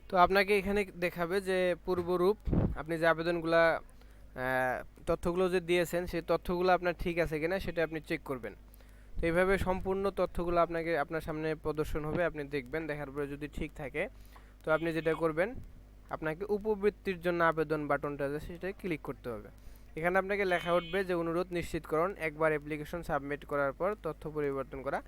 তো আপনাকে এখানে দেখাবে যে পূর্বরূপ আপনি যে আবেদনগুলা তথ্যগুলো যে দিয়েছেন সেই তথ্যগুলো আপনার ঠিক আছে কিনা সেটা আপনি চেক করবেন। তো এইভাবে সম্পূর্ণ তথ্যগুলো আপনাকে আপনার সামনে প্রদর্শন হবে, আপনি দেখবেন, দেখার পরে যদি ঠিক থাকে তো আপনি যেটা করবেন, আপনাকে উপবৃত্তির জন্য আবেদন বাটনটা আছে সেটাই ক্লিক করতে হবে। এখানে আপনাকে লেখা উঠবে যে অনুরোধ নিশ্চিতকরণ, একবার অ্যাপ্লিকেশন সাবমিট করার পর তথ্য পরিবর্তন করা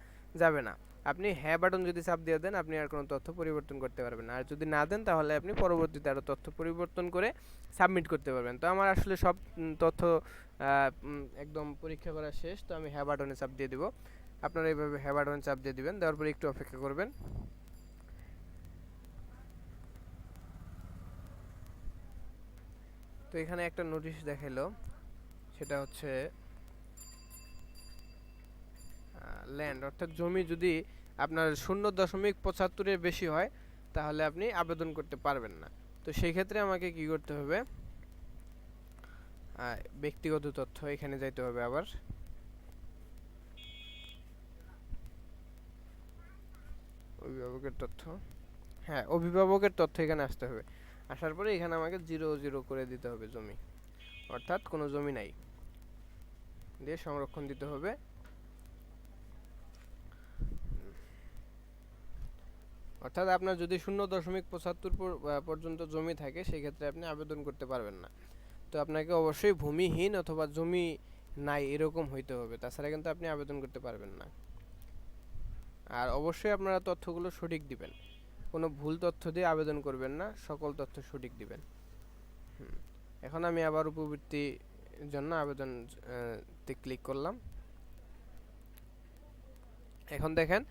যাবে না। আপনি হ্যাঁ বাটন যদি চাপ দিয়ে দেন আপনি আর কোনো তথ্য পরিবর্তন করতে পারবেন না, আর যদি না দেন তাহলে আপনি পরবর্তীতে আরও তথ্য পরিবর্তন করে সাবমিট করতে পারবেন। তো আমার আসলে সব তথ্য একদম পরীক্ষা করা শেষ, তো আমি হ্যাঁ বাটনে চাপ দিয়ে দিব। আপনারা এইভাবে হ্যাঁ বাটনে চাপ দিয়ে দিবেন, দেওয়ার পরে একটু অপেক্ষা করবেন। তো এখানে একটা নোটিশ দেখাইলো, সেটা হচ্ছে ল্যান্ড অর্থাৎ জমি যদি আপনার 0.75-এর বেশি হয় তাহলে আপনি আবেদন করতে পারবেন না। তো সেই ক্ষেত্রে আমাকে কি করতে হবে, ব্যক্তিগত তথ্য এখানে যাইতে হবে, আবার অভিভাবকের তথ্য, হ্যাঁ অভিভাবকের তথ্য এখানে আসতে হবে। আসার পরে এখানে আমাকে 0 করে দিতে হবে জমি, অর্থাৎ কোনো জমি নাই, দিয়ে সংরক্ষণ দিতে হবে। অর্থাৎ আপনার যদি 0.75 পর্যন্ত জমি থাকে সেক্ষেত্রে আপনি আবেদন করতে পারবেন না। তো আপনাকে অবশ্যই ভূমিহীন অথবা জমি নাই এরকম হইতে হবে, তাছাড়া কিন্তু আপনি আবেদন করতে পারবেন না। আর অবশ্যই আপনারা তথ্যগুলো সঠিক দিবেন, কোনো ভুল তথ্য দিয়ে আবেদন করবেন না, সকল তথ্য সঠিক দিবেন। এখন আমি আবার উপবৃত্তির জন্য আবেদন ক্লিক করলাম। এখন দেখেন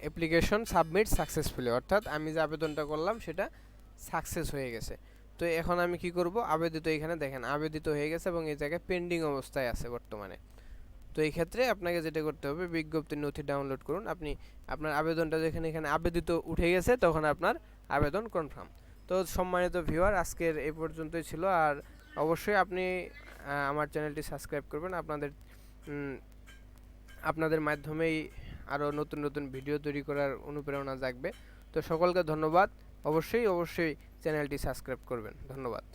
অ্যাপ্লিকেশন সাবমিট সাকসেসফুলি, অর্থাৎ আমি যে আবেদনটা করলাম সেটা সাকসেস হয়ে গেছে। তো এখন আমি কি করব, আবেদিত, এখানে দেখেন আবেদিত হয়ে গেছে এবং এই জায়গায় পেন্ডিং অবস্থায় আছে বর্তমানে। তো এই ক্ষেত্রে আপনাকে যেটা করতে হবে, বিজ্ঞপ্তির নথি ডাউনলোড করুন। আপনি আপনার আবেদনটা যেখানে এখানে আবেদিত উঠে গেছে তখন আপনার আবেদন কনফার্ম। তো সম্মানিত ভিউয়ার, আজকের এই পর্যন্তই ছিল। আর অবশ্যই আপনি আমার চ্যানেলটি সাবস্ক্রাইব করবেন, আপনাদের মাধ্যমেই আরও নতুন নতুন ভিডিও তৈরি করার অনুপ্রেরণা জাগবে। তো সকলকে ধন্যবাদ, অবশ্যই চ্যানেলটি সাবস্ক্রাইব করবেন। ধন্যবাদ।